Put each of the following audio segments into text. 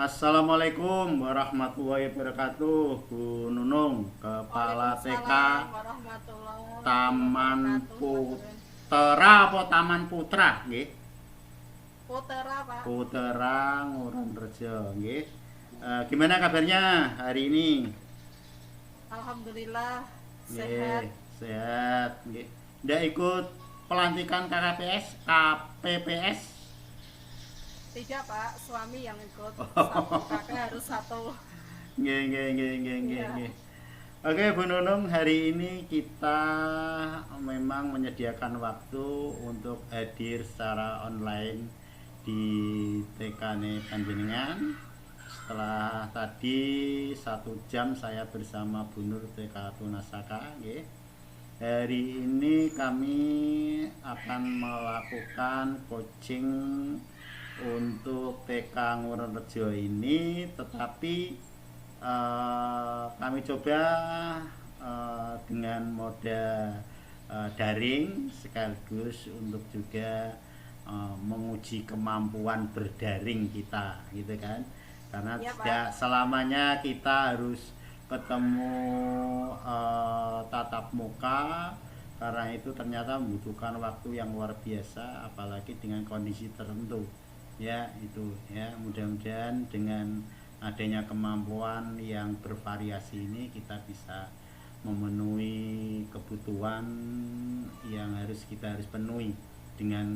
Assalamualaikum warahmatullahi wabarakatuh, Bu Nunung, Kepala TK Waalaikumsalam warahmatullahi Taman wabarakatuh. Putra apa Taman Putra nggih? Putera, Pak. Putra Ngurah Rejo nggih. Gimana kabarnya hari ini? Alhamdulillah Nggih, sehat. sehat nggih. Ndak ikut pelantikan KPPS, KPPS? Tidak, Pak. Suami yang ikut. Satu kakak harus satu. Nggih, nggih, nggih, nggih, nggih, Iya. nggih. Oke Bu Nunung, hari ini kita memang menyediakan waktu untuk hadir secara online di TKN Panjenengan. Setelah tadi 1 jam saya bersama Bu Nur TK Tunasaka, nggih. Hari ini kami akan melakukan coaching untuk TK Ngurahrejo ini, tetapi kami coba dengan moda daring sekaligus untuk juga menguji kemampuan berdaring kita, gitu kan? Karena Iya, tidak Pak. selamanya kita harus ketemu tatap muka, karena itu ternyata membutuhkan waktu yang luar biasa, apalagi dengan kondisi tertentu. Ya, itu ya, mudah-mudahan dengan adanya kemampuan yang bervariasi ini kita bisa memenuhi kebutuhan yang kita harus penuhi dengan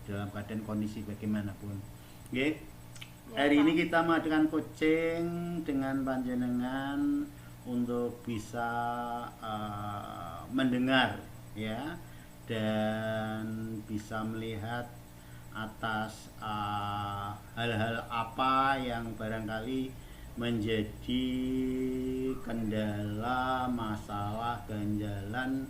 dalam keadaan kondisi bagaimanapun. Oke. Iya, Hari ini Pak. kita mengadakan coaching dengan panjenengan untuk bisa mendengar ya, dan bisa melihat atas hal-hal apa yang barangkali menjadi kendala, masalah, ganjalan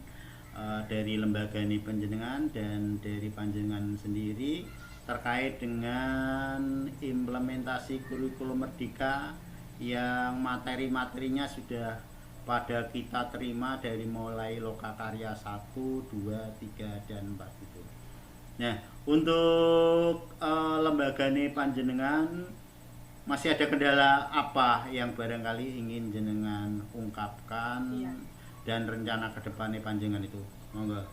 dari lembaga ini panjenengan dan dari panjenengan sendiri terkait dengan implementasi kurikulum Merdeka yang materi-materinya sudah pada kita terima dari mulai Lokakarya 1, 2, 3, dan 4 itu. Nah, untuk lembaga ini panjenengan masih ada kendala apa yang barangkali ingin jenengan ungkapkan Iya. dan rencana ke depannya panjenengan itu? Monggo.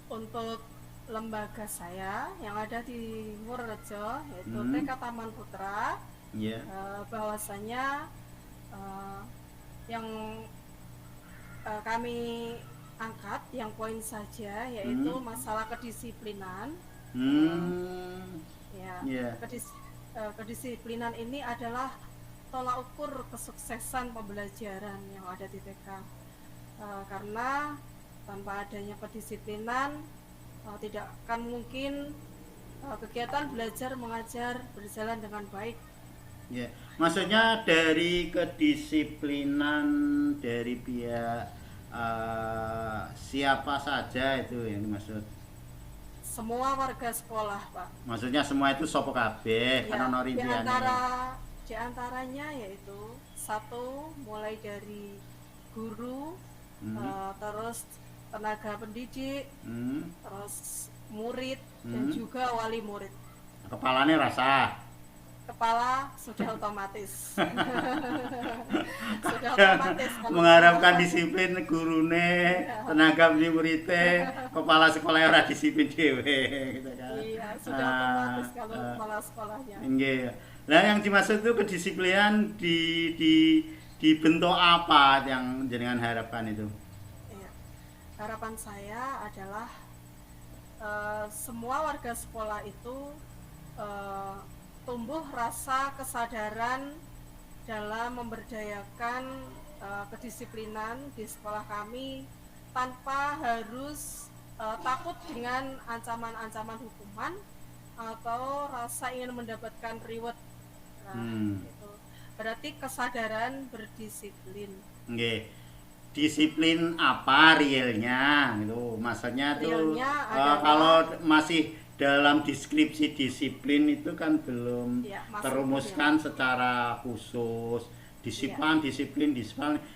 Untuk lembaga saya yang ada di Ngurahrejo yaitu Hmm, TK Taman Putra, ya. bahwasanya eh, yang kami angkat yang poin saja yaitu Hmm, masalah kedisiplinan. Eh, hmm, ya, ya. kedisiplinan ini adalah tolak ukur kesuksesan pembelajaran yang ada di TK. Karena tanpa adanya kedisiplinan tidak akan mungkin kegiatan belajar mengajar berjalan dengan baik. Ya, maksudnya dari kedisiplinan dari pihak siapa saja itu yang dimaksud? Semua warga sekolah, Pak. Maksudnya semua itu sopo kabeh Ya, karena ono rinciannya. di antaranya yaitu satu mulai dari guru, Hmm, terus tenaga pendidik, hmm, terus murid dan hmm. juga wali murid. Kepalanya rasa. Kepala sudah otomatis. Sudah otomatis kalau Mengharapkan disiplin gurune, iya, tenaga muridnya, kepala sekolah ora disiplin dhewe gitu kan. iya, sudah Ah, otomatis kalau ah, kepala sekolahnya. nggih. Nah, yang dimaksud itu kedisiplinan dibentuk apa yang jenengan harapkan itu? Iya. Harapan saya adalah semua warga sekolah itu eh, tumbuh rasa kesadaran dalam memberdayakan kedisiplinan di sekolah kami tanpa harus takut dengan ancaman-ancaman hukuman atau rasa ingin mendapatkan reward. Nah, Hmm, itu berarti kesadaran berdisiplin. nggih. Disiplin apa realnya gitu. Maksudnya tuh Realnya kalau adalah masih dalam deskripsi disiplin itu kan belum ya masuk ya terumuskan Pak. secara khusus. Iya. Disiplin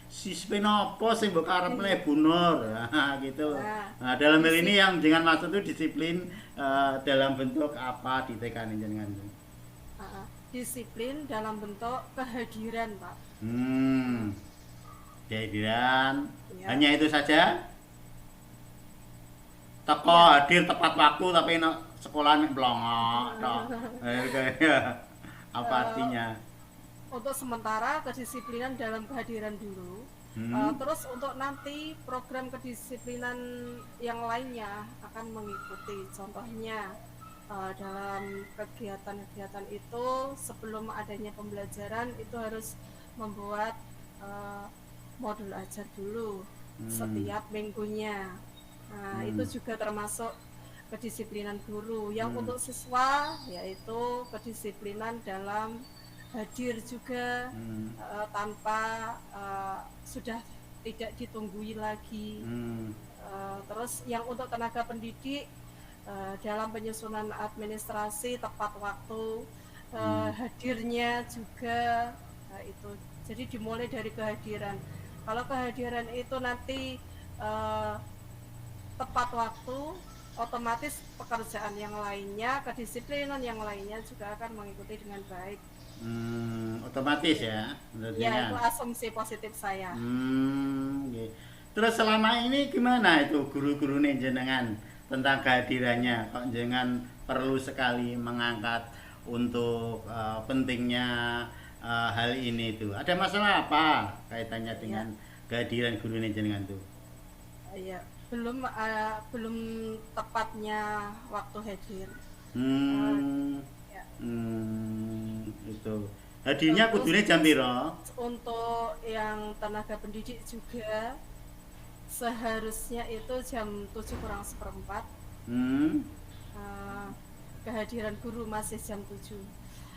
disiplin apa sih mbok karepne Bu Nur. Nah, gitu. Nah, Nah, dalam hal disip ini yang dengan maksud itu disiplin dalam bentuk apa di TK jenengan itu? disiplin dalam bentuk kehadiran, Pak. Kehadiran Ya. hanya itu saja. Teko Iya. hadir tepat waktu tapi no sekolahan blongok toh. Apa Eh, artinya? untuk sementara kedisiplinan dalam kehadiran dulu. Hmm. Terus untuk nanti program kedisiplinan yang lainnya akan mengikuti. Contohnya dalam kegiatan-kegiatan itu sebelum adanya pembelajaran itu harus membuat eh, modul ajar dulu setiap minggunya. Nah, itu juga termasuk kedisiplinan guru. Yang untuk siswa yaitu kedisiplinan dalam hadir juga tanpa sudah tidak ditunggui lagi. Terus yang untuk tenaga pendidik dalam penyusunan administrasi tepat waktu, hadirnya juga itu. Jadi dimulai dari kehadiran. Kalau kehadiran itu nanti tepat waktu, otomatis pekerjaan yang lainnya, kedisiplinan yang lainnya juga akan mengikuti dengan baik. Otomatis ya, Ya, itu asumsi positif saya. Okay. Terus selama ini gimana itu guru-guru jenengan tentang kehadirannya? Kok jenengan perlu sekali mengangkat untuk pentingnya hal ini itu? Ada masalah apa kaitannya dengan kehadiran guru jenengan itu? Ya, belum tepatnya waktu hadir. Itu hadirnya kudune jam piro? Untuk yang tenaga pendidik juga seharusnya itu jam 7:04. Kehadiran guru masih jam 7.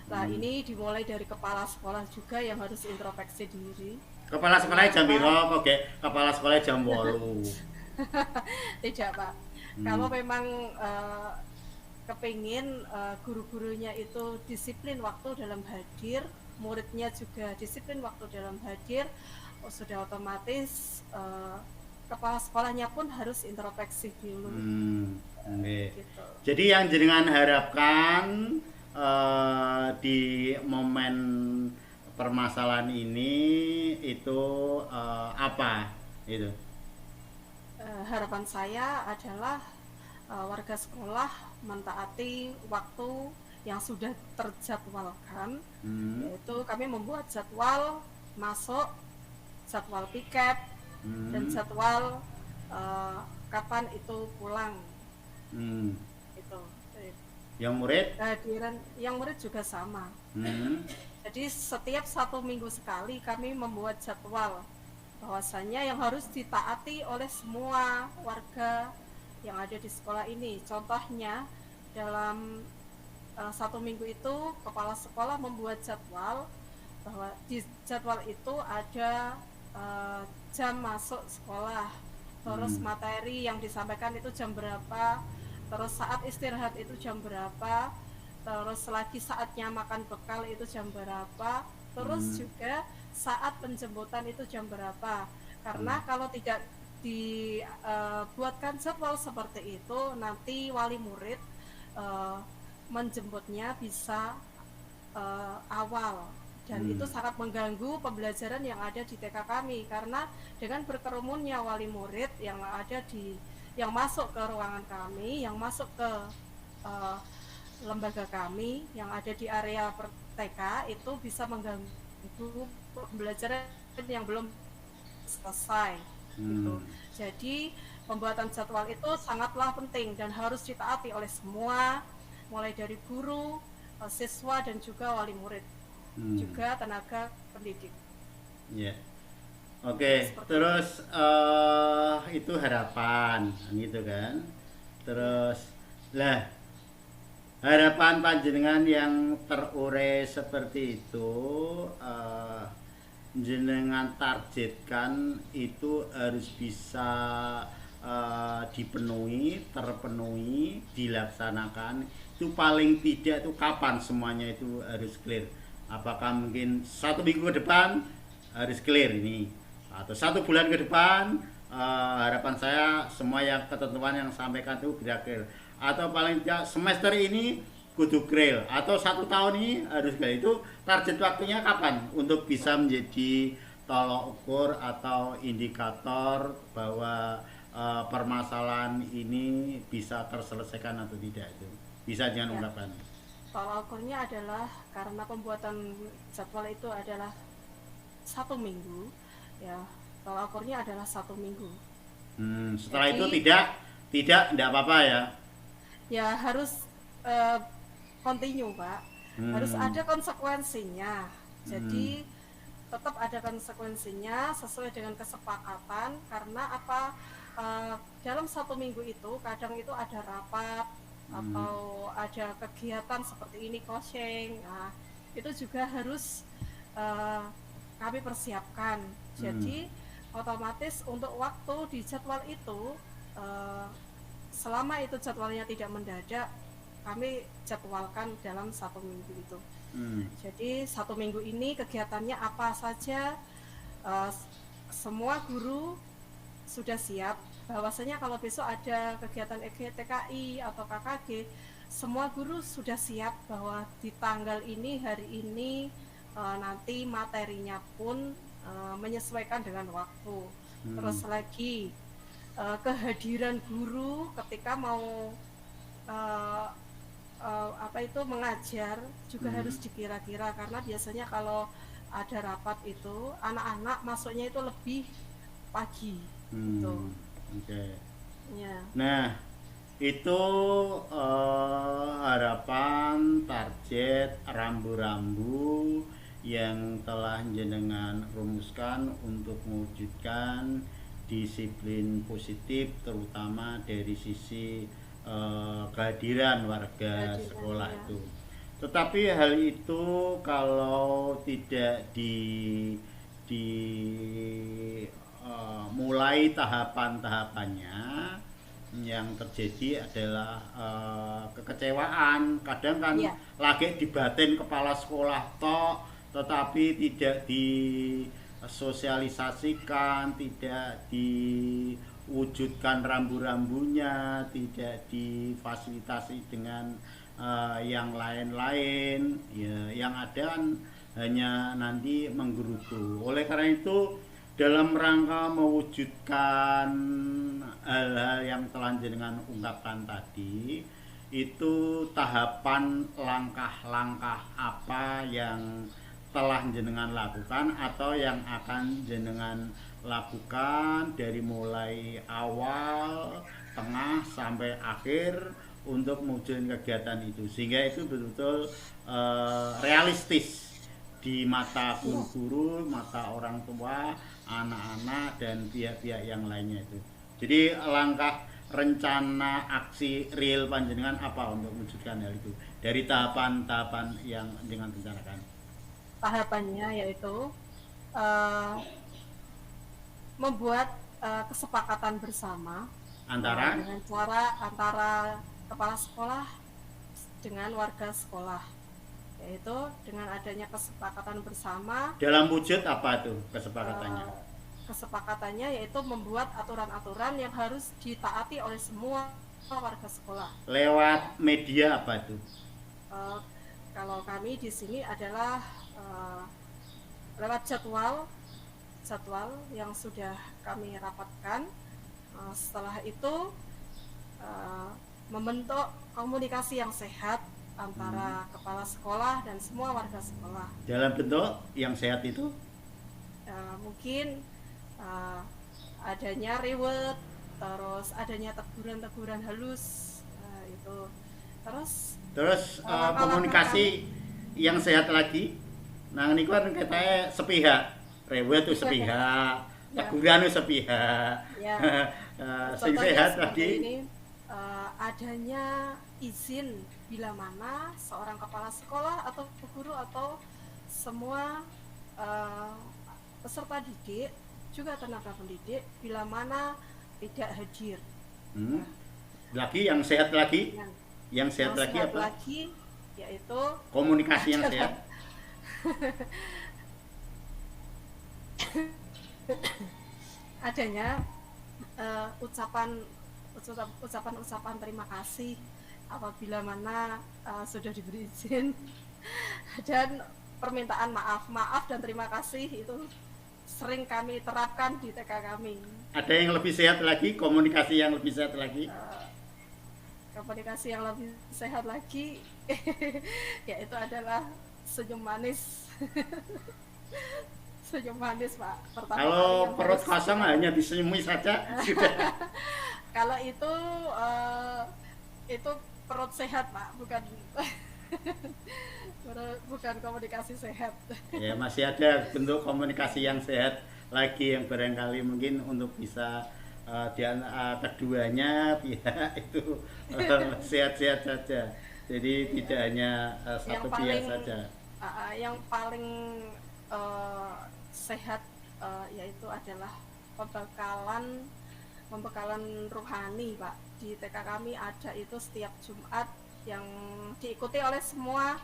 Nah, ini dimulai dari kepala sekolah juga yang harus introspeksi diri. Kepala sekolahnya jam piro kok kepala sekolahnya jam 8? Tidak, Pak. Kalau memang kepingin guru-gurunya itu disiplin waktu dalam hadir, muridnya juga disiplin waktu dalam hadir, sudah otomatis kepala sekolahnya pun harus introspeksi dulu. Gitu. Jadi yang jenengan harapkan di momen permasalahan ini itu apa itu? Harapan saya adalah warga sekolah mentaati waktu yang sudah terjadwalkan, yaitu kami membuat jadwal masuk, jadwal piket, dan jadwal kapan itu pulang. Itu. Yang murid? Kehadiran yang murid juga sama. Jadi setiap 1 minggu sekali kami membuat jadwal bahwasanya yang harus ditaati oleh semua warga yang ada di sekolah ini. Contohnya dalam 1 minggu itu kepala sekolah membuat jadwal bahwa di jadwal itu ada jam masuk sekolah, terus materi yang disampaikan itu jam berapa, terus saat istirahat itu jam berapa, terus lagi saatnya makan bekal itu jam berapa, terus juga saat penjemputan itu jam berapa. Karena kalau tidak dibuatkan jadwal seperti itu, nanti wali murid menjemputnya bisa awal, dan itu sangat mengganggu pembelajaran yang ada di TK kami, karena dengan berkerumunnya wali murid yang masuk ke ruangan kami, yang masuk ke lembaga kami yang ada di area TK, itu bisa mengganggu pembelajaran yang belum selesai. Gitu. Jadi pembuatan jadwal itu sangatlah penting dan harus ditaati oleh semua, mulai dari guru, siswa, dan juga wali murid, juga tenaga pendidik. Ya. Oke, terus itu harapan gitu kan. Terus lah, harapan panjenengan yang terurai seperti itu, jenengan targetkan itu harus bisa terpenuhi, dilaksanakan. Itu paling tidak itu kapan semuanya itu harus clear? Apakah mungkin 1 minggu ke depan harus clear ini, atau 1 bulan ke depan? Harapan saya semua yang ketentuan yang sampaikan itu bisa clear, atau paling tidak semester ini kudu grill atau 1 tahun ini harus grill. Itu target waktunya kapan untuk bisa menjadi tolok ukur atau indikator bahwa permasalahan ini bisa terselesaikan atau tidak, itu bisa jangan Ya, ungkapkan. tolak ukurnya adalah karena pembuatan jadwal itu adalah 1 minggu, ya tolak ukurnya adalah 1 minggu. Setelah itu Jadi tidak apa-apa ya. ya harus eh, continue Pak, harus Hmm, ada konsekuensinya. hmm, Jadi tetap ada konsekuensinya sesuai dengan kesepakatan, karena apa, dalam 1 minggu itu kadang itu ada rapat hmm, atau ada kegiatan seperti ini, coaching. Nah, itu juga harus eh, kami persiapkan. hmm, Jadi otomatis untuk waktu di jadwal itu, eh, selama itu jadwalnya tidak mendadak, kami jadwalkan dalam 1 minggu itu. hmm, Jadi 1 minggu ini kegiatannya apa saja, eh, semua guru sudah siap bahwasanya kalau besok ada kegiatan EGTKI atau KKG, semua guru sudah siap bahwa di tanggal ini, hari ini, nanti materinya pun menyesuaikan dengan waktu. hmm, Terus lagi kehadiran guru ketika mau eh, apa itu mengajar juga hmm, harus dikira-kira, karena biasanya kalau ada rapat itu anak-anak masuknya itu lebih pagi gitu hmm. Oke. ya. Nah, itu harapan target rambu-rambu yang telah jenengan rumuskan untuk mewujudkan disiplin positif, terutama dari sisi kehadiran warga Kehadiran sekolah ya. itu. Tetapi hal itu kalau tidak di mulai tahapan-tahapannya, yang terjadi adalah kekecewaan. Kadang kan Iya, lagi di batin kepala sekolah tok, tetapi tidak disosialisasikan, tidak diwujudkan rambu-rambunya, tidak difasilitasi dengan yang lain-lain, ya, yang ada kan hanya nanti menggerutu. Oleh karena itu, dalam rangka mewujudkan hal-hal yang telah jenengan ungkapkan tadi, itu tahapan langkah-langkah apa yang telah jenengan lakukan atau yang akan jenengan lakukan dari mulai awal, tengah sampai akhir untuk mewujudkan kegiatan itu, sehingga itu betul-betul realistis di mata iya. guru-guru, mata orang tua, anak-anak dan pihak-pihak yang lainnya itu. Jadi langkah rencana aksi real panjenengan apa untuk mewujudkan hal itu dari tahapan-tahapan yang dengan rencanakan Tahapannya yaitu eh, membuat kesepakatan bersama antara dengan cara antara kepala sekolah dengan warga sekolah, yaitu dengan adanya kesepakatan bersama. dalam wujud apa tuh kesepakatannya, eh, Kesepakatannya yaitu membuat aturan-aturan yang harus ditaati oleh semua warga sekolah. lewat media apa tuh. Eh, Kalau kami di sini adalah eh, lewat jadwal jadwal yang sudah kami rapatkan. Setelah itu eh, membentuk komunikasi yang sehat antara kepala sekolah dan semua warga sekolah. Dalam bentuk yang sehat itu Mungkin eh, adanya reward, terus adanya teguran-teguran halus, itu. Terus terus langkah-langkah kami, komunikasi yang sehat lagi. Nah ini kan katanya sepihak, rewel tuh sepihak, ya, teguran tuh sepihak. ya. Sing Contohnya sehat seperti lagi. ini, adanya izin bila mana seorang kepala sekolah atau guru atau semua eh, peserta didik, juga tenaga pendidik, bila mana tidak hadir. Hmm. Nah, Lagi yang sehat lagi, yang, yang yang sehat lagi sehat apa? lagi yaitu Komunikasi yang adalah sehat. adanya ucapan ucapan terima kasih apabila mana sudah diberi izin dan permintaan maaf dan terima kasih itu sering kami terapkan di TK kami. Ada yang lebih sehat lagi, komunikasi yang lebih sehat lagi? Komunikasi yang lebih sehat lagi yaitu adalah senyum manis. Senyum manis, Pak. Pertama kalau perut kosong hanya disenyumi saja sudah. Kalau itu perut sehat, Pak, bukan bukan komunikasi sehat. Ya, masih ada bentuk komunikasi yang sehat lagi yang barangkali mungkin untuk bisa keduanya pihak itu sehat-sehat saja. Jadi tidak hanya satu pihak saja. Yang paling sehat yaitu adalah pembekalan rohani, Pak. Di TK kami ada itu setiap Jumat yang diikuti oleh semua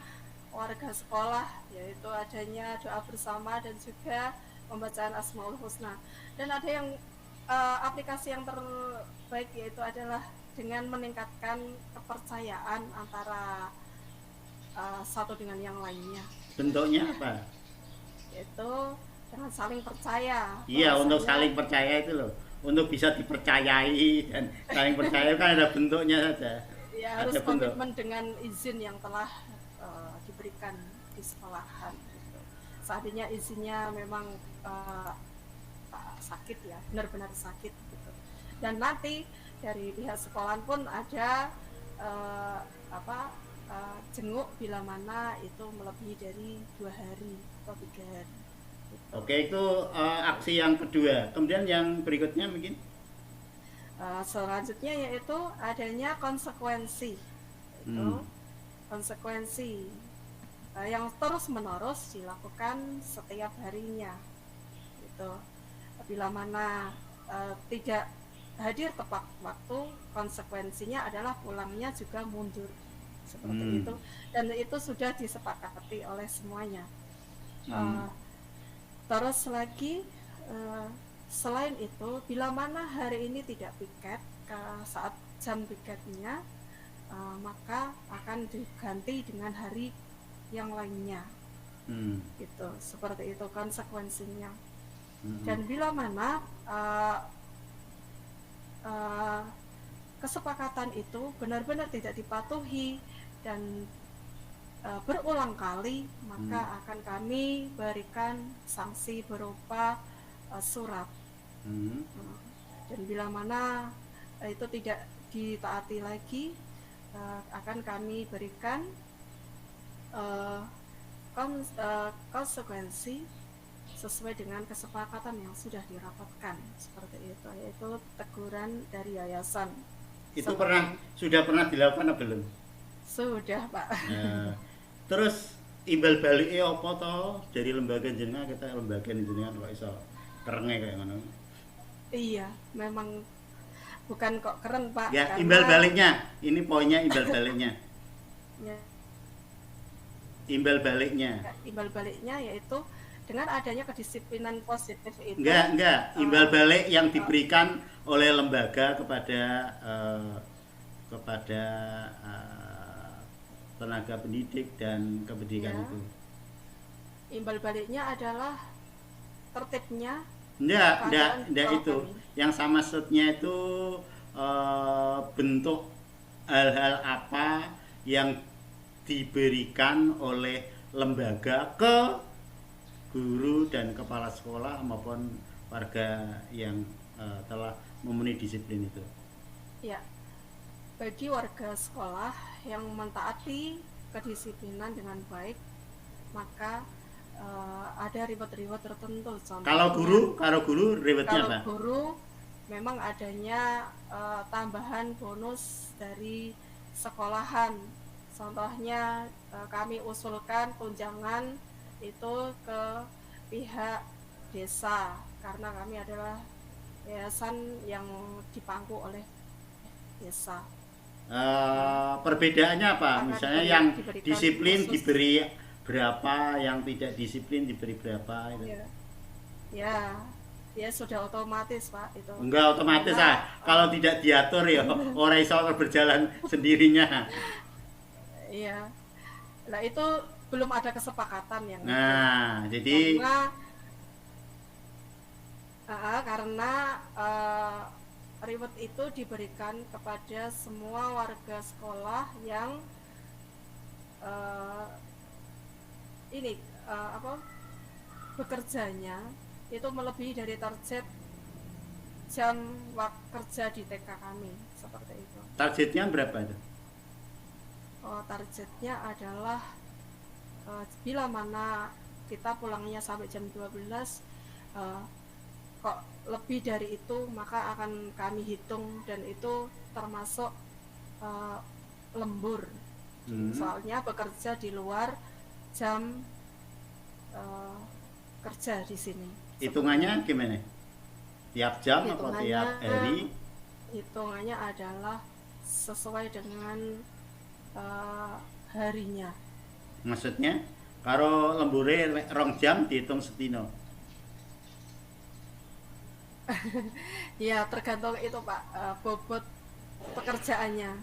warga sekolah, yaitu adanya doa bersama dan juga pembacaan Asmaul Husna. Dan ada yang aplikasi yang terbaik yaitu adalah dengan meningkatkan kepercayaan antara satu dengan yang lainnya. Bentuknya apa? Yaitu dengan saling percaya. Iya, untuk saling percaya itu loh. Untuk bisa dipercayai dan saling percaya kan ada bentuknya saja. Ya, harus komitmen dengan izin yang telah diberikan di sekolahan. Gitu. Seandainya izinnya memang sakit ya, benar-benar sakit. Gitu. Dan nanti dari pihak sekolah pun ada jenguk bila mana itu melebihi dari 2 hari atau 3 hari. Gitu. Oke, itu aksi yang kedua. Kemudian yang berikutnya mungkin? Selanjutnya yaitu adanya konsekuensi. Konsekuensi yang terus-menerus dilakukan setiap harinya. Gitu. Bila mana tidak hadir tepat waktu, konsekuensinya adalah pulangnya juga mundur. Seperti itu. Dan itu sudah disepakati oleh semuanya. Terus lagi selain itu, bila mana hari ini tidak piket saat jam piketnya, maka akan diganti dengan hari yang lainnya. Gitu, seperti itu konsekuensinya. Dan bila mana kesepakatan itu benar-benar tidak dipatuhi dan berulang kali, maka akan kami berikan sanksi berupa surat. Dan bila mana itu tidak ditaati lagi, akan kami berikan konsekuensi sesuai dengan kesepakatan yang sudah dirapatkan, seperti itu, yaitu teguran dari yayasan. Itu sudah pernah dilakukan atau belum? Sudah, Pak. Terus imbal baliknya apa toh dari lembaga jenengan, kita lembaga jenengan kok iso kerenge kayak ngono? Iya, memang bukan kok keren, Pak. Ya, imbal baliknya. Ini poinnya imbal baliknya. Ya. Imbal baliknya. Imbal baliknya yaitu dengan adanya kedisiplinan positif itu. Enggak. Imbal balik yang diberikan oleh lembaga kepada tenaga pendidik dan kependidikan itu. Imbal baliknya adalah tertibnya. Enggak itu. Yang sama maksudnya itu bentuk hal-hal apa yang diberikan oleh lembaga ke guru dan kepala sekolah maupun warga yang telah memenuhi disiplin itu. Ya. Bagi warga sekolah yang mentaati kedisiplinan dengan baik, maka ada reward tertentu. Kalau guru rewardnya apa? Kalau guru memang adanya tambahan bonus dari sekolahan. Contohnya kami usulkan tunjangan itu ke pihak desa karena kami adalah yayasan yang dipangku oleh desa. Perbedaannya apa? Misalnya yang disiplin khusus. Diberi berapa, yang tidak disiplin diberi berapa itu? Ya, Ya sudah otomatis Pak itu. Enggak otomatis Karena kalau tidak diatur ya orang iso berjalan sendirinya. iya. Nah itu belum ada kesepakatan yang itu. Nah, jadi Karena reward itu diberikan kepada semua warga sekolah yang ini bekerjanya itu melebihi dari target jam kerja di TK kami, seperti itu. Targetnya berapa itu? Targetnya adalah bila mana kita pulangnya sampai jam 12, kok lebih dari itu maka akan kami hitung dan itu termasuk lembur. Soalnya bekerja di luar jam kerja di sini. Hitungannya gimana? Tiap jam atau tiap hari? Hitungannya adalah sesuai dengan harinya. Maksudnya kalau lembure 2 jam dihitung setino. Ya tergantung itu Pak, bobot pekerjaannya.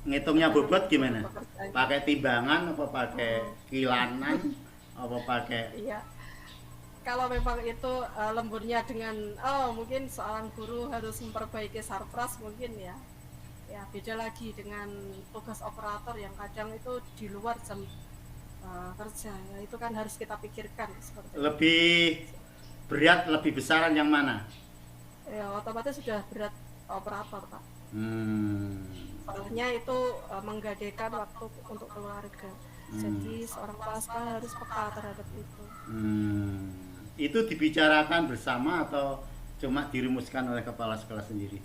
Ngitungnya bobot gimana? Pakai timbangan apa pakai kilanan apa pakai? Iya. Kalau memang itu lemburnya dengan mungkin seorang guru harus memperbaiki sarpras mungkin ya beda lagi dengan tugas operator yang kadang itu di luar jam kerja ya, itu kan harus kita pikirkan seperti lebih itu. Berat lebih besaran yang mana? Ya otomatis sudah berat operator Pak. Soalnya itu menggadaikan waktu untuk keluarga. Jadi seorang kepala sekolah harus peka terhadap itu. Itu dibicarakan bersama atau cuma dirumuskan oleh kepala sekolah sendiri?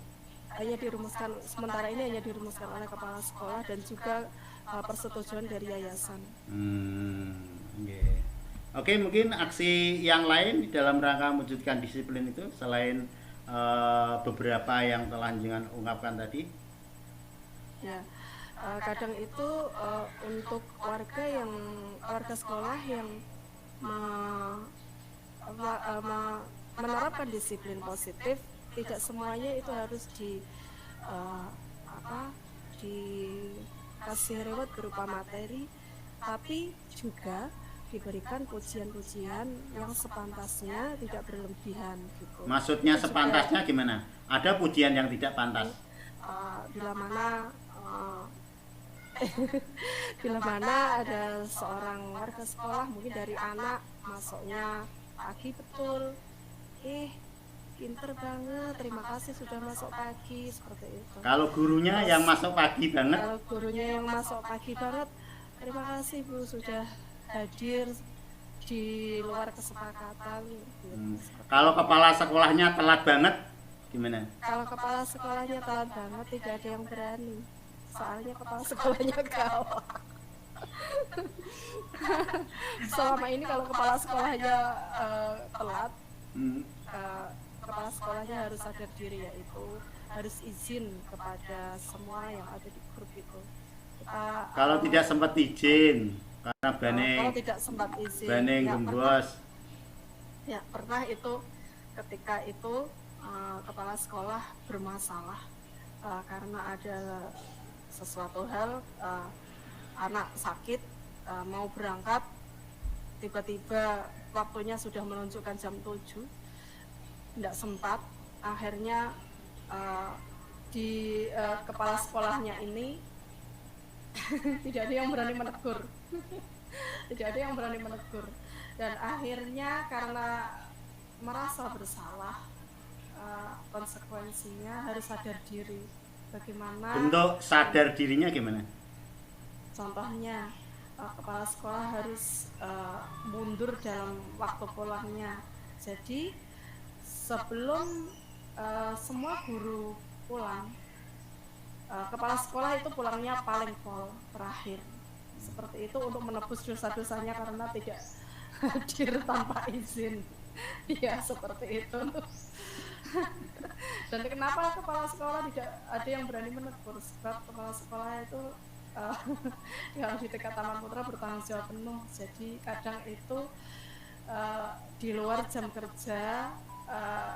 Hanya dirumuskan, sementara ini hanya dirumuskan oleh kepala sekolah dan juga persetujuan dari yayasan. Okay. Oke, mungkin aksi yang lain dalam rangka mewujudkan disiplin itu selain beberapa yang telah jenengan ungkapkan tadi? Ya, kadang itu untuk warga sekolah yang menerapkan disiplin positif, tidak semuanya itu harus dikasih reward berupa materi, tapi juga diberikan pujian-pujian yang sepantasnya, tidak berlebihan gitu. Maksudnya sepantasnya gimana? Ada pujian yang tidak pantas? Bila mana ada seorang warga sekolah mungkin dari anak masuknya pagi betul, pinter banget, terima kasih sudah masuk pagi, seperti itu. Kalau gurunya yang masuk pagi banget? Kalau gurunya yang masuk pagi banget, terima kasih Bu sudah hadir di luar kesepakatan. Kalau kepala sekolahnya telat banget, gimana? Kalau kepala sekolahnya telat banget, tidak ada yang berani. Soalnya kepala sekolahnya galak. Selama ini kalau kepala sekolahnya telat, kepala sekolahnya harus sadar diri, yaitu harus izin kepada semua yang ada di grup itu. Kalau tidak sempat izin karena kalau tidak sempat izin, gembos. Ya pernah itu ketika itu kepala sekolah bermasalah karena ada sesuatu hal, anak sakit, mau berangkat, tiba-tiba waktunya sudah menunjukkan jam 7, tidak sempat. Akhirnya di kepala sekolahnya ini tidak ada yang berani menegur. Tidak ada yang berani menegur. Dan akhirnya karena merasa bersalah, konsekuensinya harus sadar diri. Bagaimana bentuk sadar dirinya gimana? Contohnya kepala sekolah harus mundur dalam waktu pulangnya. Jadi sebelum semua guru pulang, kepala sekolah itu pulangnya paling terakhir. Seperti itu untuk menebus dosa-dosanya karena tidak hadir tanpa izin. Ya seperti itu. Dan kenapa kepala sekolah tidak ada yang berani menegur? Sebab kepala sekolah itu yang di dekat Taman Putra bertanggung jawab penuh. Jadi kadang itu eh, di luar jam kerja eh,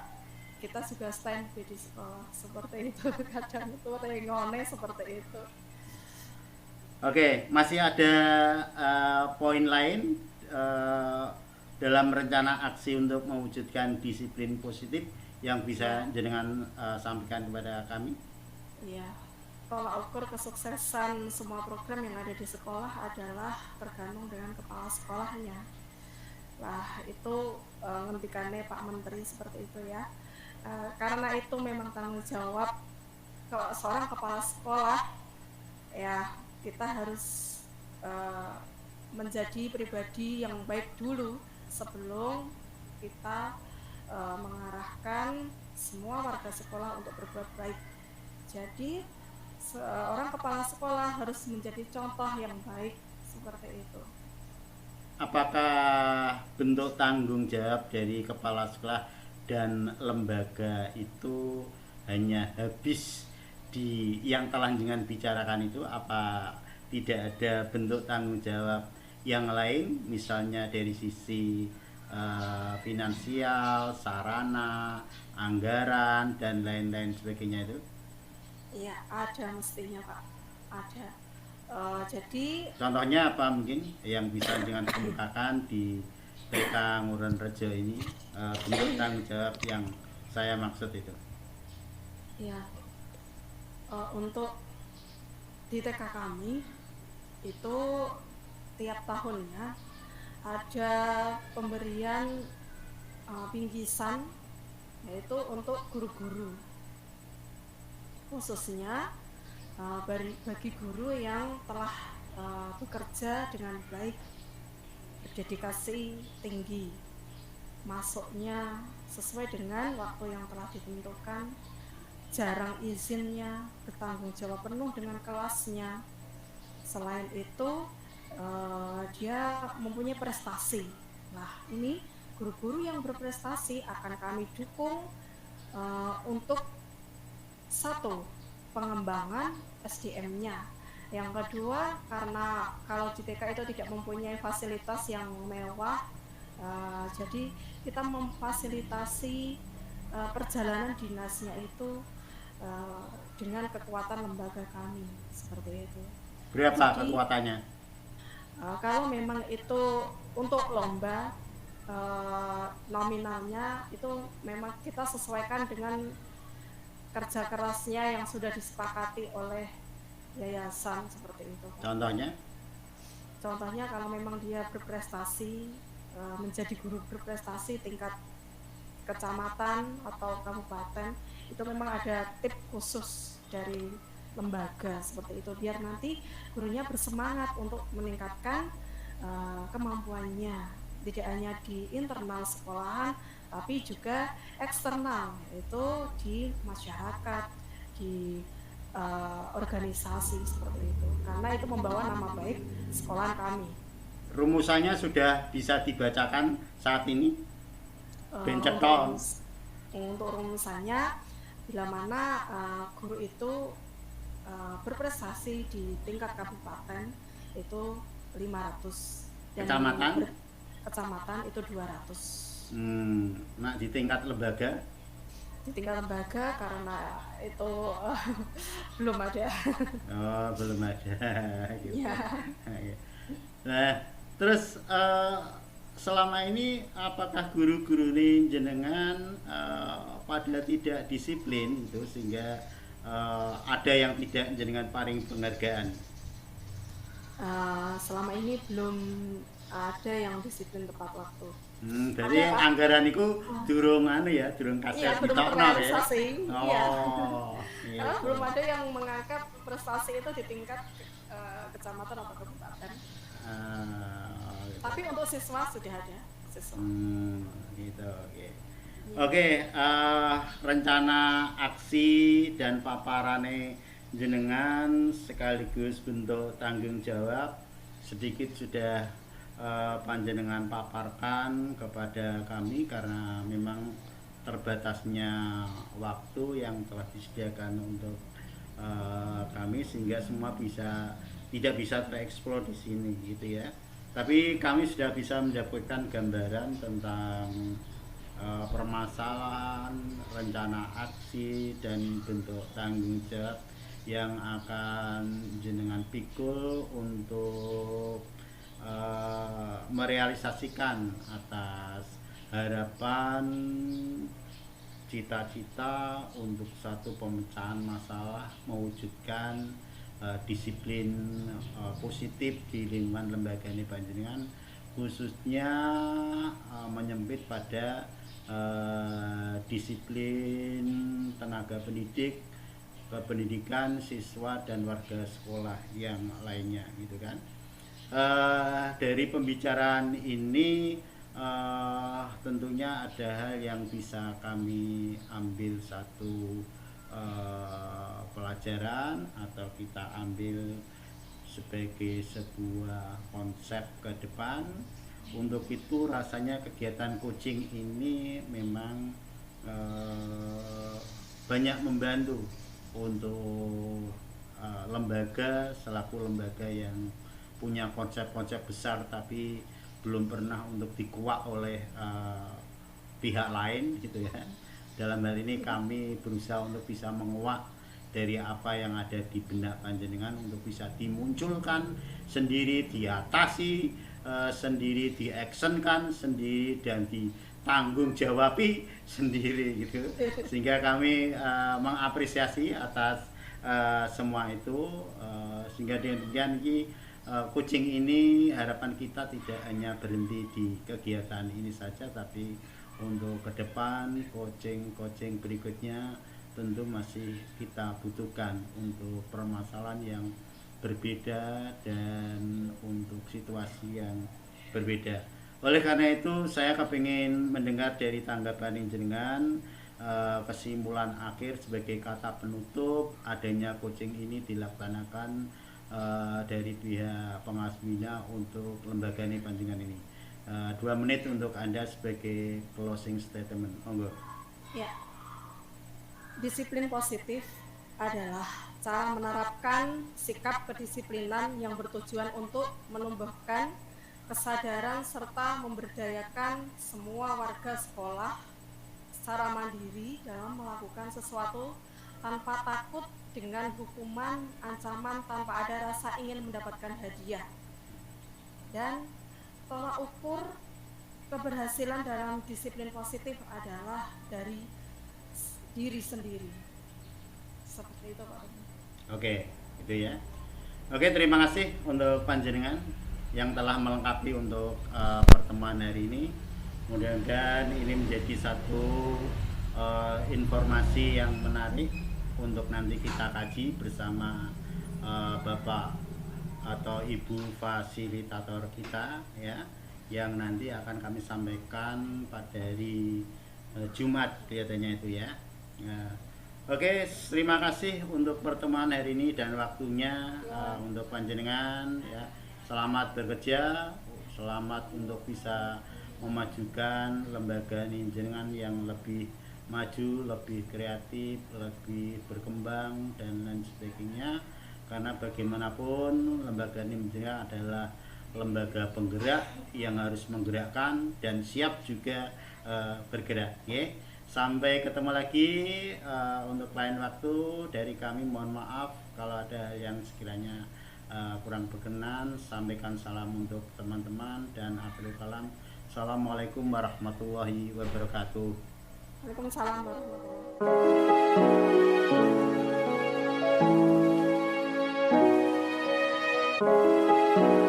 kita juga standby di sekolah seperti itu. Kadang itu rengone seperti itu. Oke, masih ada poin lain dalam rencana aksi untuk mewujudkan disiplin positif yang bisa jenengan sampaikan kepada kami? Iya, tolak ukur kesuksesan semua program yang ada di sekolah adalah tergantung dengan kepala sekolahnya. Lah itu ngendikannya Pak Menteri seperti itu ya. Karena itu memang tanggung jawab seorang kepala sekolah, ya kita harus uh, menjadi pribadi yang baik dulu sebelum kita mengarahkan semua warga sekolah untuk berbuat baik. Jadi seorang kepala sekolah harus menjadi contoh yang baik seperti itu. Apakah bentuk tanggung jawab dari kepala sekolah dan lembaga itu hanya habis di yang telah dengan bicarakan itu, apa tidak ada bentuk tanggung jawab yang lain, misalnya dari sisi finansial, sarana, anggaran dan lain-lain sebagainya itu? Iya, ada mestinya Pak, ada. Jadi Contohnya apa mungkin yang bisa dengan kemukakan di TK Ngurah Rejo ini, bentuk tanggung jawab yang saya maksud itu? ya untuk di TK kami itu tiap tahunnya ada pemberian bingkisan, yaitu untuk guru-guru, khususnya bagi guru yang telah bekerja dengan baik, berdedikasi tinggi, masuknya sesuai dengan waktu yang telah ditentukan, jarang izinnya, bertanggung jawab penuh dengan kelasnya. Selain itu dia mempunyai prestasi. Nah, ini guru-guru yang berprestasi akan kami dukung untuk satu, pengembangan SDM-nya. Yang kedua, karena kalau di TK itu tidak mempunyai fasilitas yang mewah, jadi kita memfasilitasi perjalanan dinasnya itu dengan kekuatan lembaga kami seperti itu. Berapa Jadi, kekuatannya? kalau memang itu untuk lomba, nominalnya itu memang kita sesuaikan dengan kerja kerasnya yang sudah disepakati oleh yayasan seperti itu. Contohnya kalau memang dia berprestasi, menjadi guru berprestasi tingkat kecamatan atau kabupaten, itu memang ada tip khusus dari lembaga seperti itu, biar nanti gurunya bersemangat untuk meningkatkan kemampuannya, tidak hanya di internal sekolahan tapi juga eksternal, itu di masyarakat, di organisasi seperti itu, karena itu membawa nama baik sekolah kami. Rumusannya sudah bisa dibacakan saat ini? Untuk rumusannya, bila mana guru itu berprestasi di tingkat kabupaten itu 500, dan kecamatan itu 200. Nah, di tingkat lembaga? Di tingkat lembaga karena itu belum ada. Oh, belum ada. Gitu. Ya. Nah, terus selama ini apakah guru-guru ini jenengan pada tidak disiplin itu sehingga ada yang tidak jenengan paring penghargaan? Selama ini belum ada yang disiplin tepat waktu. Jadi anggaran itu durung durung kasih ditokno ya. Oh. Iya. Belum ada yang mengangkat prestasi itu di tingkat kecamatan atau kabupaten. Tapi untuk siswa sudah ada. Gitu, oke. Oke, rencana aksi dan paparane jenengan sekaligus bentuk tanggung jawab sedikit sudah panjenengan paparkan kepada kami, karena memang terbatasnya waktu yang telah disediakan untuk kami, sehingga semua tidak bisa tereksplor di sini gitu ya. Tapi kami sudah bisa mendapatkan gambaran tentang permasalahan, rencana aksi dan bentuk tanggung jawab yang akan jenengan pikul untuk merealisasikan atas harapan cita-cita untuk satu pemecahan masalah, mewujudkan disiplin positif di lingkungan lembaga ini panjenengan, khususnya menyempit pada disiplin tenaga pendidik, pendidikan, siswa dan warga sekolah yang lainnya gitu kan. Dari pembicaraan ini tentunya ada hal yang bisa kami ambil satu pelajaran atau kita ambil sebagai sebuah konsep ke depan. Untuk itu rasanya kegiatan coaching ini memang banyak membantu untuk lembaga selaku lembaga yang punya konsep-konsep besar tapi belum pernah untuk dikuak oleh pihak lain gitu ya. Dalam hal ini kami berusaha untuk bisa menguak dari apa yang ada di benak panjenengan untuk bisa dimunculkan sendiri, diatasi sendiri, diactionkan sendiri dan ditanggung jawabi sendiri gitu. Sehingga kami mengapresiasi atas semua itu, sehingga dengan demikian coaching ini harapan kita tidak hanya berhenti di kegiatan ini saja, tapi untuk ke depan coaching berikutnya tentu masih kita butuhkan untuk permasalahan yang berbeda dan untuk situasi yang berbeda. Oleh karena itu saya kepingin mendengar dari tanggapan jenengan, kesimpulan akhir sebagai kata penutup adanya coaching ini dilaksanakan dari pihak pengawas bina untuk lembaga ini panjenengan ini. 2 menit untuk Anda sebagai closing statement. Monggo. Ya. Disiplin positif adalah cara menerapkan sikap kedisiplinan yang bertujuan untuk menumbuhkan kesadaran serta memberdayakan semua warga sekolah secara mandiri dalam melakukan sesuatu tanpa takut dengan hukuman, ancaman, tanpa ada rasa ingin mendapatkan hadiah. Dan tolak ukur keberhasilan dalam disiplin positif adalah dari diri sendiri. Seperti itu Pak. Oke, itu ya. Oke, terima kasih untuk panjenengan yang telah melengkapi untuk pertemuan hari ini. Mudah-mudahan ini menjadi satu informasi yang menarik untuk nanti kita kaji bersama Bapak atau Ibu fasilitator kita ya, yang nanti akan kami sampaikan pada hari Jumat kelihatannya itu ya. Oke, terima kasih untuk pertemuan hari ini dan waktunya untuk panjenengan ya. Selamat bekerja, selamat untuk bisa memajukan lembaga panjenengan yang lebih maju, lebih kreatif, lebih berkembang dan lain sebagainya. Karena bagaimanapun lembaga panjenengan adalah lembaga penggerak yang harus menggerakkan dan siap juga bergerak ya. Sampai ketemu lagi untuk lain waktu. Dari kami mohon maaf kalau ada yang sekiranya kurang berkenan. Sampaikan salam untuk teman-teman dan akhirul kalam. Assalamualaikum warahmatullahi wabarakatuh. Waalaikumsalam warahmatullahi wabarakatuh.